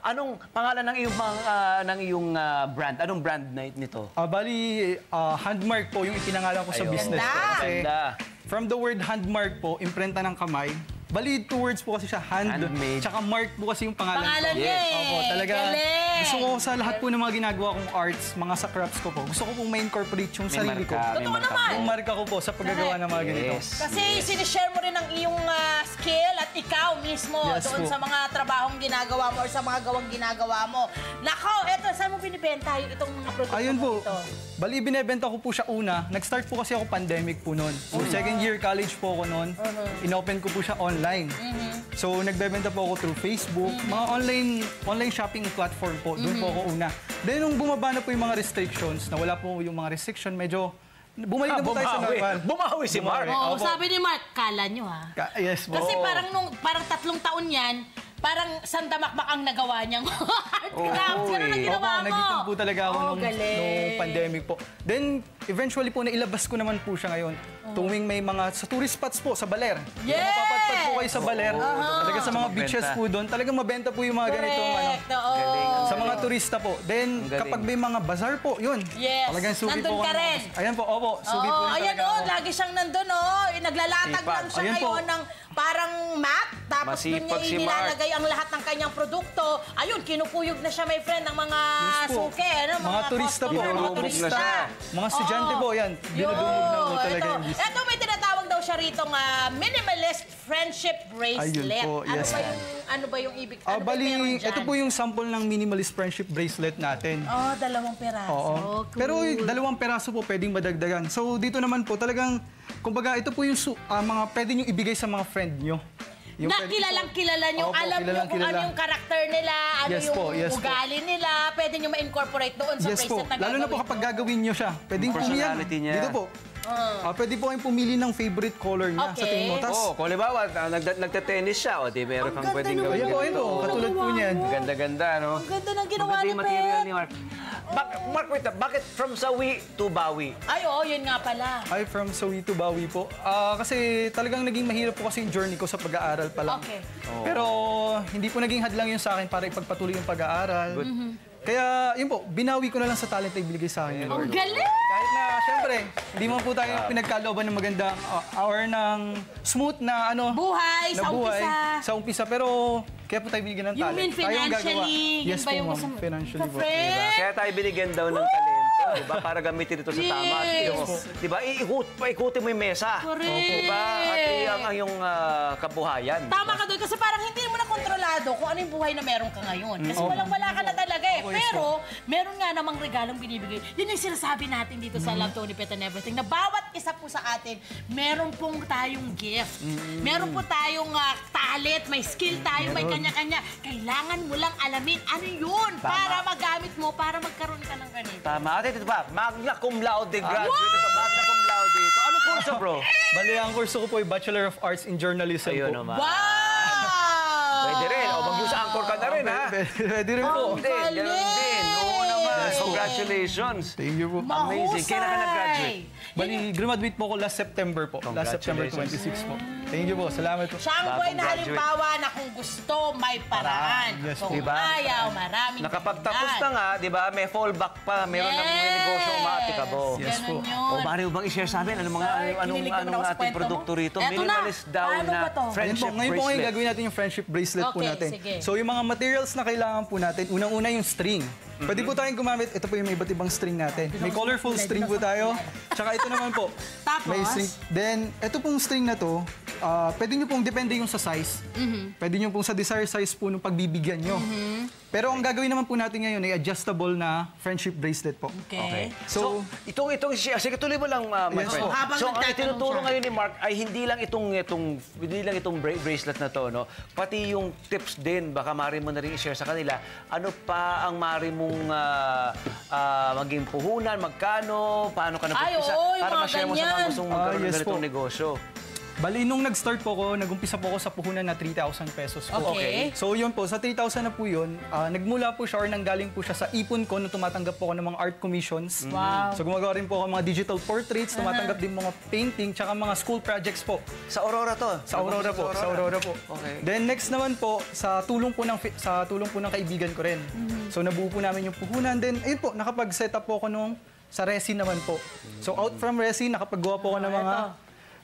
Anong pangalan ng iyong brand? Anong brand nito? Bali, handmark po yung ipinangalan ko sa business ko. Kasi from the word handmark po, imprenta ng kamay. Bali, 2 words po kasi siya, handmade. Tsaka mark po kasi yung pangalan ko. Niya eh. Opo, talaga. Gusto ko sa lahat po ng mga ginagawa kong arts, mga sa crafts ko po. Gusto ko pong ma-incorporate yung sarili ko. Totoo naman. Yung marka ko po sa paggagawa ng mga ganito. Kasi sinishare mo rin ang iyong skill at ikaw mismo doon sa mga trabahong ginagawa mo or sa mga gawang ginagawa mo. Nako, eto, saan mo binibenta itong mga produkto Ayun mo po. ito? Bali, binebenta ko po siya una. Nag-start po kasi ako pandemic po noon. So, second year college po ako noon. Inopen ko po siya online. So, nagbebenta po ako through Facebook. Mga online shopping platform po. Doon po ako una. Then, nung bumaba na po yung mga restrictions, na wala po yung mga restriction, medyo bumalik na po tayo sa normal. Bumawi si Mark. Oo, sabi ni Mark, kala nyo ha. Yes po. Kasi parang 3 taon yan, parang sandamakmak ang nagawa niyang art crafts. Ganun ang ginawa mo. Nag-ipon po talaga ako nung galing. pandemic po. Then, eventually po, nailabas ko naman po siya ngayon. Tuwing may mga, sa tourist spots po, sa Baler. Yes! Kung mapapatpad po kayo sa Baler, talaga sa mga beaches po doon, talagang mabenta po yung mga ganitong, sa mga turista po. Then, kapag may mga bazaar po, yun. Yes. Talagang sugi Nandun po. ka rin. Ayan po, opo. Sugi po rin Ayan talaga ako. lagi siyang nandun naglalatag lang siya Ayan po. ngayon ng parang mat. Tapos doon Masipag niya si inilalagay ang lahat ng kanyang produkto. Ayun, kinukuyog na siya, my friend, ng mga Yes po. suke. Mga turista po. customer, mga Dinudumog na turista. siya. Mga estudyante po, yan. Dinudumog na po talaga yung business. Ito, may tinatawag daw siya rito minimalist friendship bracelet. Ayun po, yes. Ano ba yung ibig? Ano ba Bali, meron dyan? ito po yung sample ng minimalist friendship bracelet natin. 2 peraso. Oo. Cool. Pero 2 peraso po pwedeng madagdagan. So dito naman po talagang, kumbaga ito po yung mga pwede nyo ibigay sa mga friend nyo. Yung Kilalang-kilala nyo, Opo, alam nyo kung ano yung karakter nila, ano Yes yung po, yes po. ugali nila, pwede nyo ma-incorporate doon sa Yes po. bracelet na Lalo na po gagawin kapag mo. gagawin nyo siya. Pwedeng pumiyan. Personality niya. Dito po. Pwede po kayong pumili ng favorite color niya sa tingin mo. Tas, Kung halimbawa, nagte-tennis siya, di meron kang ganda pwedeng naman. gawin. ayan po, ayan po. Katulad po niyan. Ganda-ganda, no? Ang ganda ng ginawa Maganda ni yung material Pep. ni Mark. Mark, wait, bakit from Sawi to Bawi? Ay, yun nga pala. Hi, from Sawi to Bawi po. Kasi talagang naging mahirap po kasi yung journey ko sa pag-aaral pa lang. Okay. Pero hindi po naging hadlang yun sa akin para ipagpatuloy yung pag-aaral. Kaya, yun po, binawi ko na lang sa talent na ibigay sa akin. Ang galing! Kahit na, syempre, hindi mo po tayo pinagkalooban ng magandang hour ng smooth na Buhay, sa umpisa. Sa umpisa. Pero, kaya po tayo binigyan ng You talent. mean Tayo ang gagawa. financially? Yun Yes ba po, yung ma'am. Financially po. Friend? Kaya tayo binigyan daw ng talento, di ba? Para gamitin ito sa tama. At Yes. di ba? Paikutin mo yung mesa. Correct. Di ba? At ang iyong kabuhayan. Tama ka doon kasi parang hindi mo na kontrolado kung ano yung buhay na meron ka ngayon. Kasi walang-wala ka na talaga eh. Pero, meron nga namang regalong binibigay. Yun yung sinasabi natin dito sa Love Tony Pet and Everything, na bawat isa po sa atin, meron pong tayong gift. Meron po tayong talent, may skill tayo, may kanya-kanya. Kailangan mo lang alamin ano yun para magamit mo, para magkaroon ka ng ganito. Tama. At ito pa, magna cum laude graduate. Ito, magna cum laude ito. Anong kurso, bro? Bali, ang kurso ko po ay Bachelor of Arts in Journalism Ayun po. naman. Wow! Pwede rin. O, mag-use anchor ka na rin, ha? Pwede rin po. Ganun din. Oo naman. Yes, po. Congratulations. Thank you po. Amazing. Kailan ka nag-graduate? Bali, graduate po ako last September po. Last September 26 po. Thank you po. Salamat po. Siya ang boy na Bagong halimbawa na kung gusto, may paraan. Yes, Kung diba? ayaw, maraming Nakapagtapos dahilan. na nga, di ba? May fallback pa. Meron ng may negosyo umatikabo. Yes po. Ganun yun. O, bari mo bang i-share sa amin? Anong Kinilig naman ako sa ating kwento produkto mo. rito? Eto na. Minimalist daw Paano na ba to? Ngayon po, friendship ngayon po bracelet. gagawin natin yung friendship bracelet po Okay, natin. sige. So yung mga materials na kailangan po natin, unang-una yung string. Pwede po tayong gumamit, ito po yung may iba't ibang string natin. May colorful string po tayo. Tsaka ito naman po. Tapos? May string. Then, ito pong string na to, pwede nyo pong, depende yung sa size. Pwede nyo pong sa desired size po nung pagbibigyan nyo. Pero ang gagawin naman po natin ngayon ay adjustable na friendship bracelet po. Okay. So, itong sige, tuloy mo lang, my Yes friend. po. Habang So, ang nagtatanong itinuturo siya. ngayon ni Mark ay hindi lang itong bracelet na to, no? Pati yung tips din, baka mari mo na rin i-share sa kanila. Ano pa ang mari mong maging puhunan, magkano, paano ka nag-umpisa, Ay, oo, yung para mga ma-share mo sa mga ganyan. gustong magkaroon ng Yes ganitong po. negosyo. Bali, nung nag-start po ako, nag-umpisa po ako sa puhunan na 3,000 pesos po. Okay. So yun po, sa 3,000 na po yun, nagmula po siya or nanggaling po siya sa ipon ko nung tumatanggap po ako ng mga art commissions. Wow. So gumagawa rin po ako ng mga digital portraits, tumatanggap din mga painting, tsaka mga school projects po. Sa Aurora to? Sa Aurora po, sa Aurora po. Okay. Then next naman po, sa tulong po ng kaibigan ko rin. So nabuo po namin yung puhunan. Then ayun po, nakapag-set up po ako nung sa resin naman po. So out from resin, nakapaggawa po ako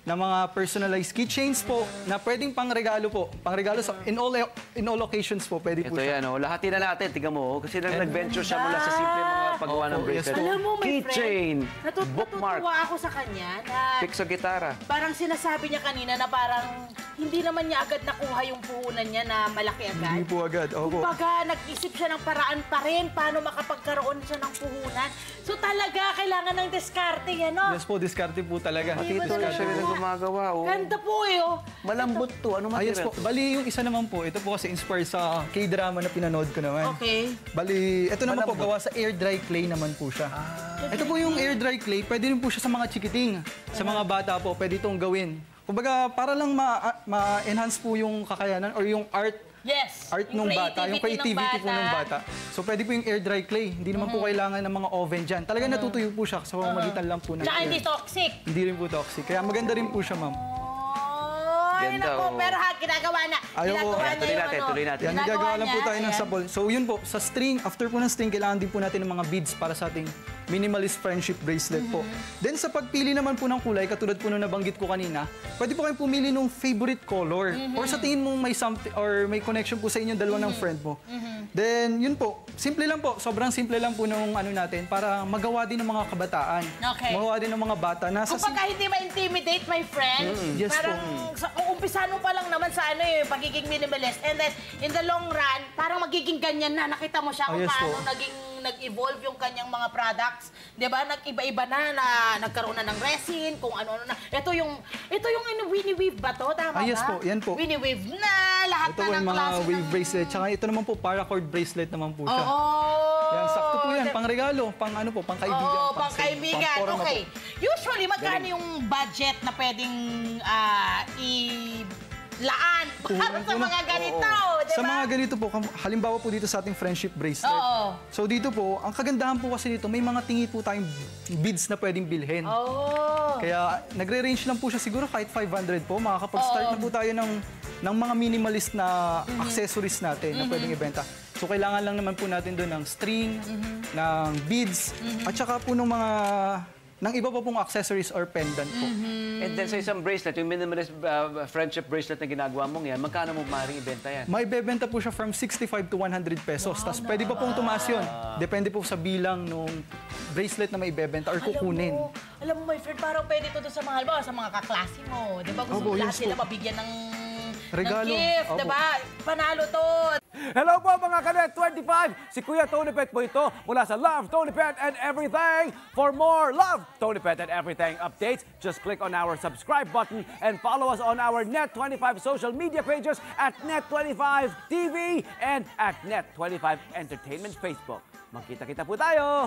ng mga personalized keychains po na pwedeng pangregalo po. Pangregalo sa in all occasions po, pwede po Ito siya. yan, lahatin na natin. Tingnan mo, kasi nag-venture siya mula sa simple mga paggawa ng bracelet. Alam mo, my Keychain, friend, bookmark, natutuwa ako sa kanya na pick sa gitara. parang sinasabi niya kanina na parang hindi naman niya agad nakuha yung puhunan niya na malaki agad. Hindi po agad. Opo. Kumbaga, nag-isip siya ng paraan pa rin paano makapagkaroon siya ng puhunan. So talaga, kailangan ng diskarte, ano? Yes po, diskarte po talaga. Hindi Ito na siya rin ang gumagawa. Ganda po eh, oh. Malambot to. Ano Yes material? po. Bali, yung isa naman po, ito po kasi inspired sa K-drama na pinanood ko naman. Okay. Bali, ito naman po, gawa sa air dry clay naman po siya. Ito po yung air dry clay, pwede rin po siya sa mga chikiting. Sa mga bata po, pwede itong gawin. Kumbaga, para lang ma-enhance po yung kakayanan or yung art Yes. nung bata, yung creativity po nung bata. So pwede po yung air dry clay. Hindi naman po kailangan ng mga oven dyan. Talaga natutuyo po siya sa pamamagitan lang po ng Tsaka air. hindi toxic. Hindi rin po toxic. Kaya maganda rin po siya, ma'am. Ay, Ganda, naku, oh. pero ginagawa na. Ayaw po. Ginagawa Yan, niya tuloy yung natin, ano. tuloy natin. Yan, Ginagawa gagawa lang po niya, tayo ng ayan. sabon. So yun po, sa string, after po ng string, kailangan din po natin ng mga beads para sa ating minimalist friendship bracelet po. Then sa pagpili naman po ng kulay, katulad po nung nabanggit ko kanina, pwede po kayong pumili ng favorite color. Or sa tingin mo may something or may connection po sa inyong dalawa ng friend mo. Then yun po, simple lang po, sobrang simple lang po nung ano natin para magawa din ng mga kabataan. Okay. Magawa din ng mga bata. Nasa Kung pagka hindi ma-intimidate, my friend, Yes parang uumpisan mo pa lang naman sa ano eh, pagiging minimalist. And then, in the long run, parang magiging ganyan na. Nakita mo siya kung yes paano po. nag-evolve yung kanyang mga products. Di ba? Nag-iba-iba na nagkaroon na ng resin, kung ano-ano na. Ito yung wini-weave ba to? Tama yes ba? po, yan po. Wini-weave na, lahat ito na po ng yung mga klase wave ng... bracelet. Tsaka ito naman po, paracord bracelet naman po siya. Oo. Yan, sakto po yan. Pang regalo, pang ano po, pang kaibigan. Oo, pang kaibigan. pang forma Okay. po. Usually, magkano yung budget na pwedeng laan para sa mga ganito, di ba? Sa mga ganito po, halimbawa po dito sa ating friendship bracelet. Oo. So dito po, ang kagandahan po kasi dito, may mga tingi po tayong beads na pwedeng bilhin. Oh. Kaya nagre-range lang po siya siguro kahit 500 po. Makakapag-start na po tayo ng mga minimalist na accessories natin na pwedeng ibenta. So kailangan lang naman po natin doon ng string, ng beads, at saka po ng mga ng iba pa pong accessories or pendant po. And then sa isang bracelet, yung minimalist friendship bracelet na ginagawa mong yan, magkano mo maaaring ibenta yan? May bebenta po siya from 65 to 100 pesos. Tapos pwede pa pong tumaas yun. Depende po sa bilang nung bracelet na may ibebenta or kukunin. Alam mo, my friend, parang pwede to doon sa mga, halimbawa, sa mga kaklase mo. Di ba? Gusto Opo, mo lahat yes sila po. mabigyan ng Regalo. gift, di Opo. ba? Panalo to. Hello po mga Kanet 25! Si Kuya Tony Pet po ito mula sa Love, Tony Pet and Everything. For more Love, Tony Pet and Everything updates, just click on our subscribe button and follow us on our Net25 social media pages at Net25 TV and at Net25 Entertainment Facebook. Magkita-kita po tayo!